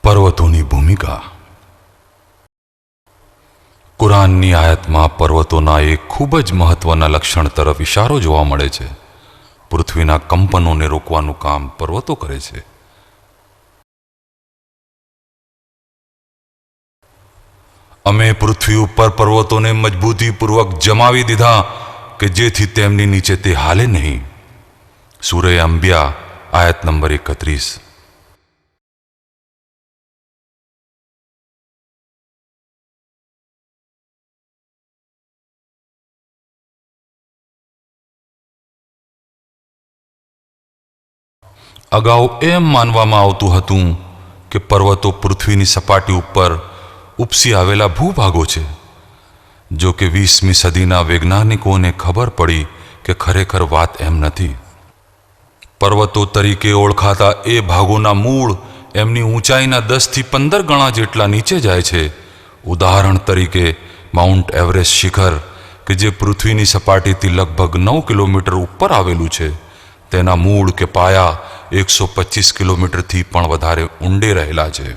પર્વતોની ભૂમિકા. કુરાનની આયતમાં પર્વતોના એક ખૂબ જ મહત્વના લક્ષણ તરફ ઇશારો જોવા મળે છે. પૃથ્વીના કંપનોને રોકવાનું કામ પર્વતો કરે છે. અમે પૃથ્વી ઉપર પર્વતોને મજબૂતીપૂર્વક જમાવી દીધા કે જેથી તેમની નીચે તે હાલે નહીં. સૂરે અંબિયા આયત નંબર 31. અગાઉ એમ માનવામાં આવતું હતું કે પર્વતો પૃથ્વીની સપાટી ઉપર ઉપસી આવેલા ભૂભાગો છે. જો કે 20મી સદીના વૈજ્ઞાનિકોને ખબર પડી કે ખરેખર વાત એમ નથી. પર્વતો તરીકે ઓળખાતા એ ભાગોના મૂળ એમની ઊંચાઈના 10 થી 15 ગણા જેટલા નીચે જાય છે. ઉદાહરણ તરીકે માઉન્ટ એવરેસ્ટ શિખર કે જે પૃથ્વીની સપાટીથી લગભગ 9 કિલોમીટર ઉપર આવેલું છે, તેના મૂળ કે પાયા 125 કિલોમીટરથી પણ વધારે ઊંડે રહેલા છે.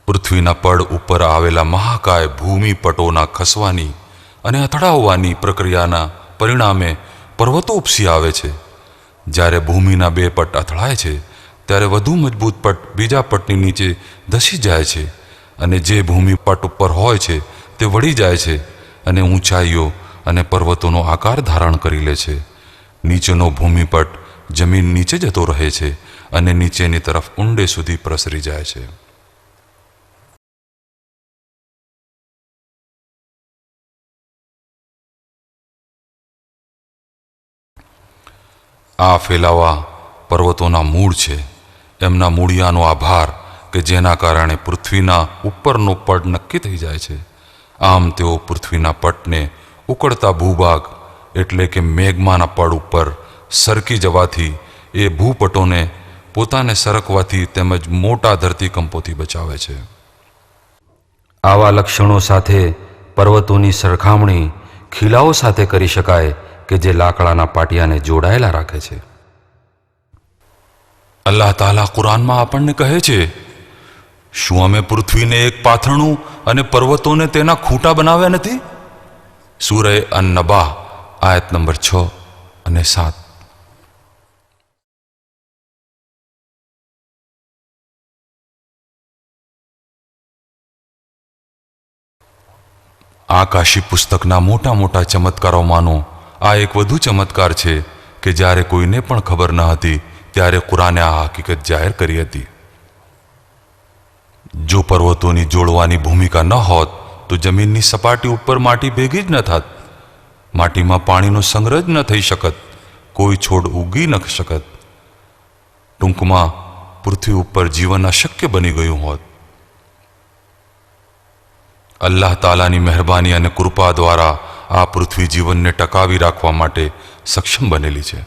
પૃથ્વીના પડ ઉપર આવેલા મહાકાય ભૂમિપટોના ખસવાની અને અથડાવવાની પ્રક્રિયાના પરિણામે પર્વતો ઉપસી આવે છે. જ્યારે ભૂમિના બે પટ અથડાય છે ત્યારે વધુ મજબૂત પટ બીજા પટની નીચે ધસી જાય છે અને જે ભૂમિપટ ઉપર હોય છે તે વળી જાય છે અને ઊંચાઈઓ અને પર્વતોનો આકાર ધારણ કરી લે છે. નીચેનો ભૂમિપટ જમીન નીચે જતો રહે છે અને નીચેની તરફ ઊંડે સુધી પ્રસરી જાય છે. આ ફેલાવા પર્વતોના મૂળ છે. એમના મૂળિયાનો આભાર કે જેના કારણે પૃથ્વીના ઉપરનો પડ નક્કી થઈ જાય છે. આમ તેઓ પૃથ્વીના પટને ઉકળતા ભૂભાગ એટલે કે મેગ્માના પડ ઉપર સરકી જવાથી એ ભૂપટોને પોતાને સરકવાથી તેમજ મોટા ધરતીકંપોથી બચાવે છે. આવા લક્ષણો સાથે પર્વતોની સરખામણી ખીલાઓ સાથે કરી શકાય કે જે લાકડાના પાટિયાને જોડાયેલા રાખે છે. અલ્લાહ તાલા કુરાનમાં આપણને કહે છે, શું અમે પૃથ્વીને એક પાથરણું અને પર્વતોને તેના ખૂંટા બનાવ્યા નથી? સૂરે અન-નબા આયત નંબર 6 અને 7. આકાશી પુસ્તકના મોટા મોટા ચમત્કારોમાંનો આ એક વધુ ચમત્કાર છે કે જ્યારે કોઈને પણ ખબર ન હતી ત્યારે કુરાને આ હકીકત જાહેર કરી હતી. જો પર્વતોની જોડવાની ભૂમિકા ન હોત તો જમીનની સપાટી ઉપર માટી ભેગી જ ન થાત. માટીમાં પાણીનો સંગ્રહ જ ન થઈ શકત. કોઈ છોડ ઉગી ન શકત. ટૂંકમાં પૃથ્વી ઉપર જીવન અશક્ય બની ગયું હોત. અલ્લાહ તાલાની મહેરબાની અને કૃપા દ્વારા આ પૃથ્વી જીવનને ટકાવી રાખવા માટે સક્ષમ બનેલી છે.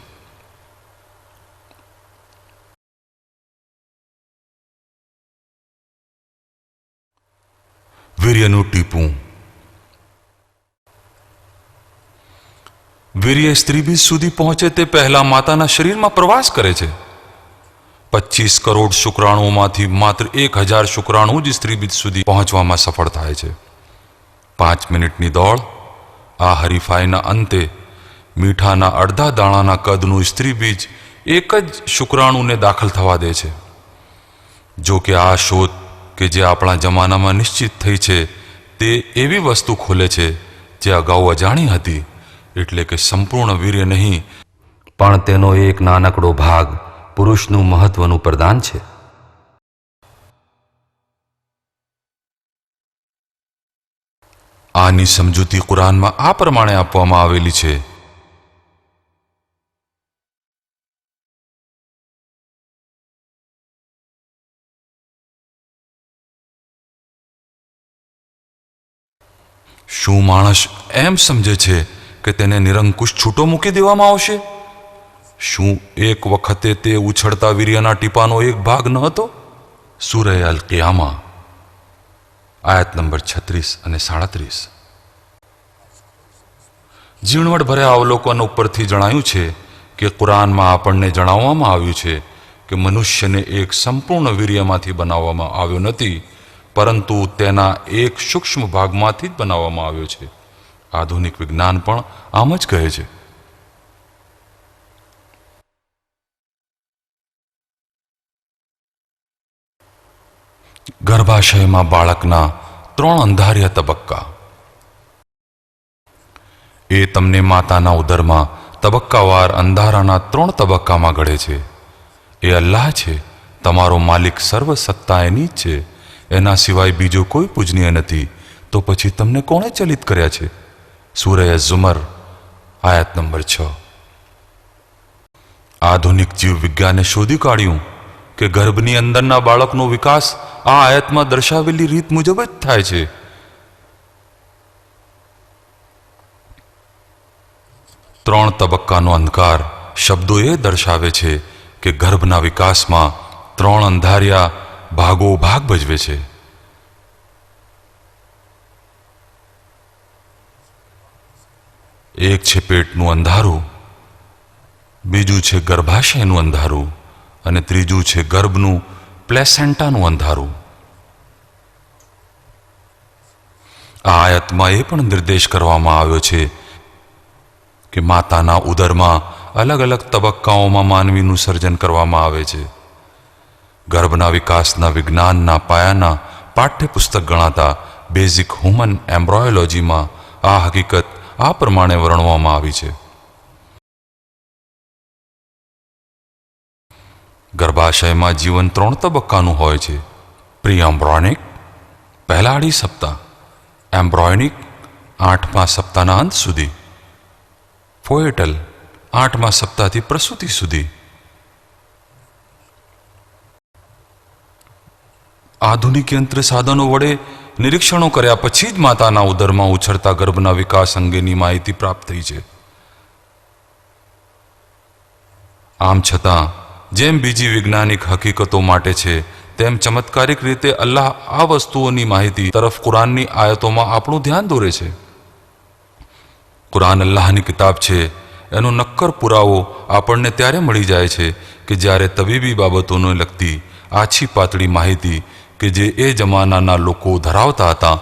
વીર્યનું ટીપું. વીર્ય સ્ત્રીબીજ સુધી પહોંચે તે પહેલા માતાના શરીરમાં પ્રવાસ કરે છે. 25 કરોડ શુક્રાણુઓમાંથી માત્ર 1000 શુક્રાણુ જ સ્ત્રીબીજ સુધી પહોંચવામાં સફળ થાય છે. 5 મિનિટની દોડ. આ હરીફાઈના અંતે મીઠાના અડધા દાણાના કદનું સ્ત્રીબીજ એક જ શુક્રાણુને દાખલ થવા દે છે. જો કે આ શોધ કે જે આપણા જમાનામાં નિશ્ચિત થઈ છે તે એવી વસ્તુ ખોલે છે જે અગાઉ અજાણી હતી. એટલે કે સંપૂર્ણ વીર્ય નહીં, પણ તેનો એક નાનકડો ભાગ પુરુષનું મહત્વનું પ્રદાન છે. આની સમજૂતી કુરાનમાં આ પ્રમાણે આપવામાં આવેલી છે. શું માણસ એમ સમજે છે કે તેને નિરંકુશ છૂટો મૂકી દેવામાં આવશે? શું એક વખતે તે ઉછળતા વીર્યના ટીપાનો એક ભાગ ન હતો? સૂરે અલ કિયામા આયત નંબર 36 અને 37. ઝીણવટભર્યા અવલોકન ઉપરથી જણાયું છે કે કુરાનમાં આપણને જણાવવામાં આવ્યું છે કે મનુષ્યને એક સંપૂર્ણ વીર્યમાંથી બનાવવામાં આવ્યો નથી, પરંતુ તેના એક સૂક્ષ્મ ભાગમાંથી જ બનાવવામાં આવ્યો છે. આધુનિક વિજ્ઞાન પણ આમ જ કહે છે. ગર્ભાશયમાં બાળકના 3 અંધાર્યા તબક્કા. એ તમને માતાના ઉદરમાં તબક્કાવાર અંધારાના 3 તબક્કામાં ઘડે છે. એ અલ્લાહ છે, તમારો માલિક, સર્વ સત્તા એની જ છે. એના સિવાય બીજો કોઈ પૂજનીય નથી. તો પછી તમને કોણે ચલિત કર્યા છે? સૂરહ ઝુમર આયત નંબર 6. આધુનિક જીવ વિજ્ઞાને શોધી કાઢ્યું કે ગર્ભની અંદરના બાળકનો વિકાસ આ આયતમાં દર્શાવેલી રીત મુજબ જ થાય છે. ત્રણ તબક્કાનો અંધકાર શબ્દો એ દર્શાવે છે કે ગર્ભના વિકાસમાં 3 અંધાર્યા ભાગો ભાગ ભજવે છે. એક છે પેટનું અંધારું, બીજું છે ગર્ભાશયનું અંધારું અને ત્રીજું છે ગર્ભનું પ્લેસેન્ટાનું અંધારું. આ આયતમાં એ પણ નિર્દેશ કરવામાં આવ્યો છે કે માતાના ઉદરમાં અલગ અલગ તબક્કાઓમાં માનવીનું સર્જન કરવામાં આવે છે. ગર્ભના વિકાસના વિજ્ઞાનના પાયાના પાઠ્યપુસ્તક ગણાતા બેઝિક હ્યુમન એમ્બ્રોયોલોજીમાં આ હકીકત આ પ્રમાણે વર્ણવવામાં આવી છે. ગર્ભાશયમાં જીવન 3 તબક્કાનું હોય છે. પ્રી એમ્બ્રોયોનિક પહેલા 2.5 સપ્તાહ, એમ્બ્રોયોનિક 8મા સપ્તાહના અંત સુધી, ફોએટલ 8મા સપ્તાહથી પ્રસૂતિ સુધી. આધુનિક યંત્ર સાધનો વડે નિરીક્ષણો કર્યા પછી જ માતાના ઉદરમાં ઉછળતા ગર્ભના વિકાસ અંગેની માહિતી પ્રાપ્ત થઈ છે. આમ છતાં જેમ બીજી વૈજ્ઞાનિક હકીકતો માટે છે, તેમ ચમત્કારિક રીતે અલ્લાહ આ વસ્તુઓની માહિતી તરફ કુરાનની આયતોમાં આપણું ધ્યાન દોરે છે. કુરાન અલ્લાહની કિતાબ છે. એનો નક્કર પુરાવો આપણને ત્યારે મળી જાય છે કે જ્યારે તબીબી બાબતોને લગતી આછી પાતળી માહિતી કે જે એ જમાનાના લોકો ધરાવતા હતા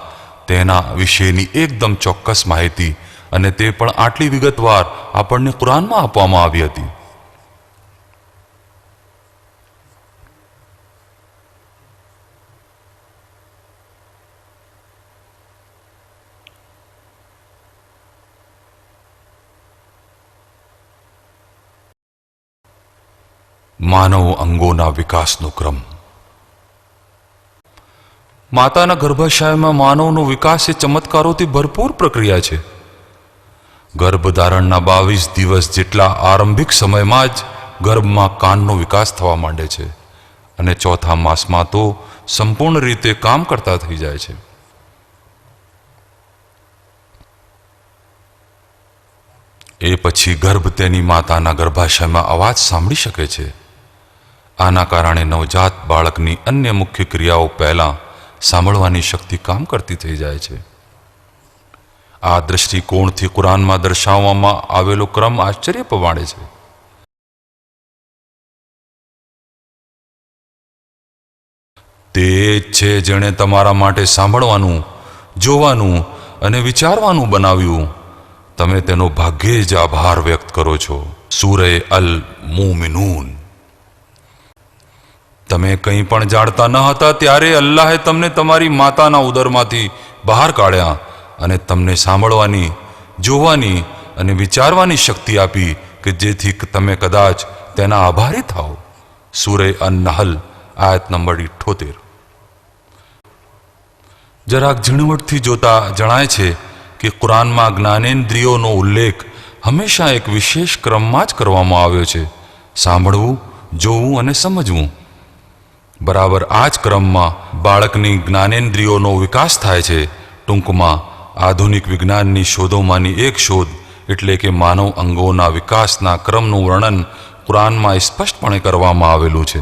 તેના વિશેની એકદમ ચોક્કસ માહિતી, અને તે પણ આટલી વિગતવાર આપણને કુરાનમાં આપવામાં આવી હતી. માનવ અંગોના વિકાસનો ક્રમ. માતાના ગર્ભાશયમાં માનવનો વિકાસ એ ચમત્કારોથી ભરપૂર પ્રક્રિયા છે. ગર્ભધારણના 22 દિવસ જેટલા આરંભિક સમયમાં જ ગર્ભમાં કાનનો વિકાસ થવા માંડે છે અને ચોથા માસમાં તો સંપૂર્ણ રીતે કામ કરતા થઈ જાય છે. એ પછી ગર્ભ તેની માતાના ગર્ભાશયમાં અવાજ સાંભળી શકે છે. આના કારણે નવજાત બાળકની અન્ય મુખ્ય ક્રિયાઓ પહેલાં સાંભળવાની શક્તિ કામ કરતી થઈ જાય છે. આ દૃષ્ટિકોણથી કુરાનમાં દર્શાવવામાં આવેલો ક્રમ આશ્ચર્ય પમાડે છે. તે જ છે જેણે તમારા માટે સાંભળવાનું, જોવાનું અને વિચારવાનું બનાવ્યું. તમે તેનો ભાગ્યે જ આભાર વ્યક્ત કરો છો. સૂરહ અલ મુમિનૂન. તમે કંઈ પણ જાણતા ન હતા ત્યારે અલ્લાહે તમને તમારી માતાના ઉદરમાંથી બહાર કાઢ્યા અને તમને સાંભળવાની, જોવાની અને વિચારવાની શક્તિ આપી કે જેથી તમે કદાચ તેના આભારી થાઓ. સૂરહ અન-નહલ આયત નંબર 78. જરાક ઝીણવટથી જોતા જણાય છે કે કુરાનમાં જ્ઞાનેન્દ્રિયોનો ઉલ્લેખ હંમેશા એક વિશેષ ક્રમમાં જ કરવામાં આવ્યો છે. સાંભળવું, જોવું અને સમજવું. બરાબર આ જ ક્રમમાં બાળકની જ્ઞાનેન્દ્રિયોનો વિકાસ થાય છે. ટૂંકમાં આધુનિક વિજ્ઞાનની શોધોમાંની એક શોધ એટલે કે માનવ અંગોના વિકાસના ક્રમનું વર્ણન કુરાનમાં સ્પષ્ટપણે કરવામાં આવેલું છે.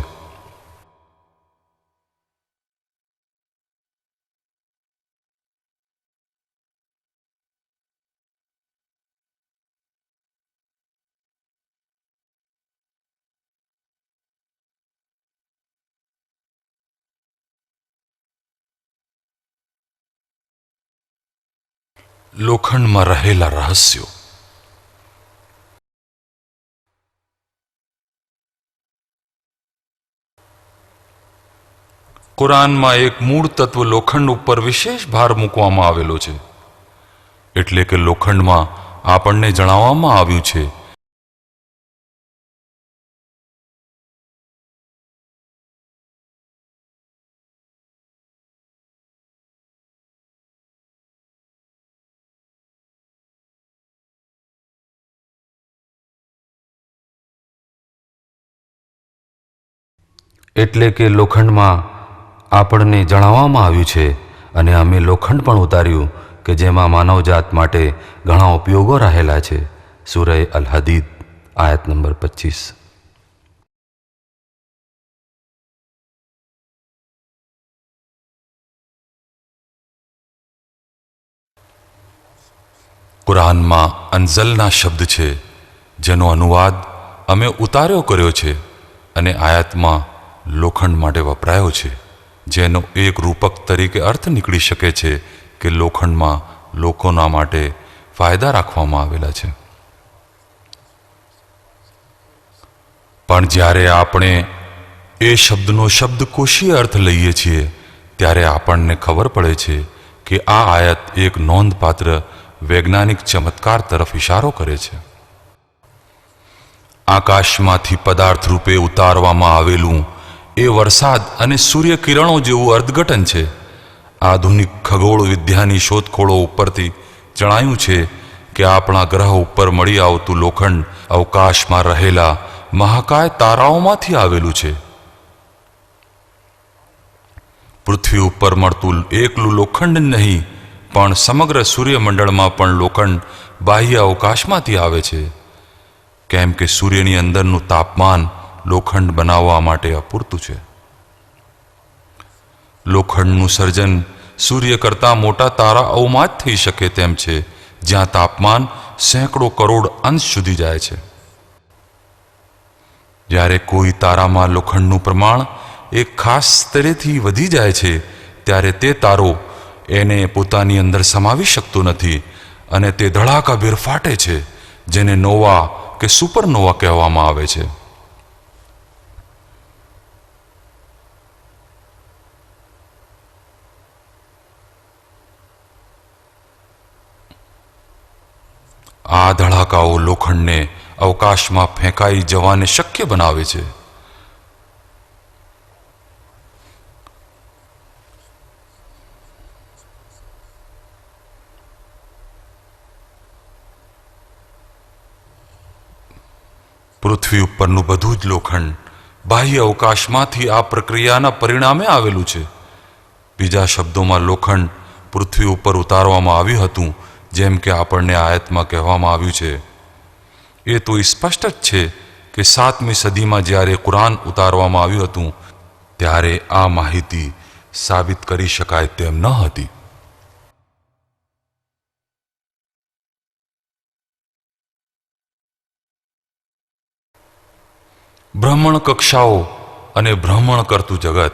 લોખંડમાં રહેલા રહસ્યો. કુરાનમાં એક મૂળ તત્વ લોખંડ ઉપર વિશેષ ભાર મૂકવામાં આવેલો છે. એટલે કે લોખંડમાં આપણને જણાવવામાં આવ્યું છે એટલે કે લોખંડમાં આપણને જણાવવામાં આવ્યું છે અને અમે લોખંડ પણ ઉતાર્યું કે જેમાં માનવજાત માટે ઘણા ઉપયોગો રહેલા છે. સૂરહ અલ હદીદ આયત નંબર 25. કુરાનમાં અંઝલના શબ્દ છે જેનો અનુવાદ અમે ઉતાર્યો કર્યો છે અને આયાતમાં લોખંડ માટે વપરાયો છે, જેનો એક રૂપક તરીકે અર્થ નીકળી શકે છે કે લોખંડમાં લોકોના માટે ફાયદા રાખવામાં આવેલા છે. પણ જ્યારે આપણે એ શબ્દનો શબ્દકોશીય અર્થ લઈએ છીએ ત્યારે આપણને ખબર પડે છે કે આ આયત એક નોંધપાત્ર વૈજ્ઞાનિક ચમત્કાર તરફ ઇશારો કરે છે. આકાશમાંથી પદાર્થ રૂપે ઉતારવામાં આવેલું એ વરસાદ અને સૂર્યકિરણો જેવું અર્થઘટન છે. આધુનિક ખગોળ વિદ્યાની શોધખોળો ઉપરથી જણાયું છે કે આપણા ગ્રહ ઉપર મળી આવતું લોખંડ અવકાશમાં રહેલા મહાકાય તારાઓમાંથી આવેલું છે. પૃથ્વી ઉપર મળતું એકલું લોખંડ નહીં પણ સમગ્ર સૂર્યમંડળમાં પણ લોખંડ બાહ્ય અવકાશમાંથી આવે છે, કેમ કે સૂર્યની અંદરનું તાપમાન લોખંડ બનાવવા માટે અપૂરતું છે. લોખંડનું સર્જન સૂર્ય કરતાં મોટા તારાઓમાં જ થઈ શકે તેમ છે, જ્યાં તાપમાન સેંકડો કરોડ અંશ સુધી જાય છે. જ્યારે કોઈ તારામાં લોખંડનું પ્રમાણ એક ખાસ સ્તરેથી વધી જાય છે ત્યારે તે તારો એને પોતાની અંદર સમાવી શકતો નથી અને તે ધડાકાભેર ફાટે છે, જેને નોવા કે સુપરનોવા કહેવામાં આવે છે. આ ધડાકાઓ લોખંડને અવકાશમાં ફેંકાઈ જવાને શક્ય બનાવે છે. પૃથ્વી ઉપરનું બધું જ લોખંડ બાહ્ય અવકાશમાંથી આ પ્રક્રિયાના પરિણામે આવેલું છે. બીજા શબ્દોમાં લોખંડ પૃથ્વી ઉપર ઉતારવામાં આવ્યું હતું, જેમ કે આપણને આયતમાં કહેવામાં આવ્યું છે. એ તો સ્પષ્ટ જ છે કે 7મી સદીમાં જ્યારે કુરાન ઉતારવામાં આવ્યું હતું ત્યારે આ માહિતી સાબિત કરી શકાય તેમ ન હતી. ભ્રમણ કક્ષાઓ અને ભ્રમણ કરતું જગત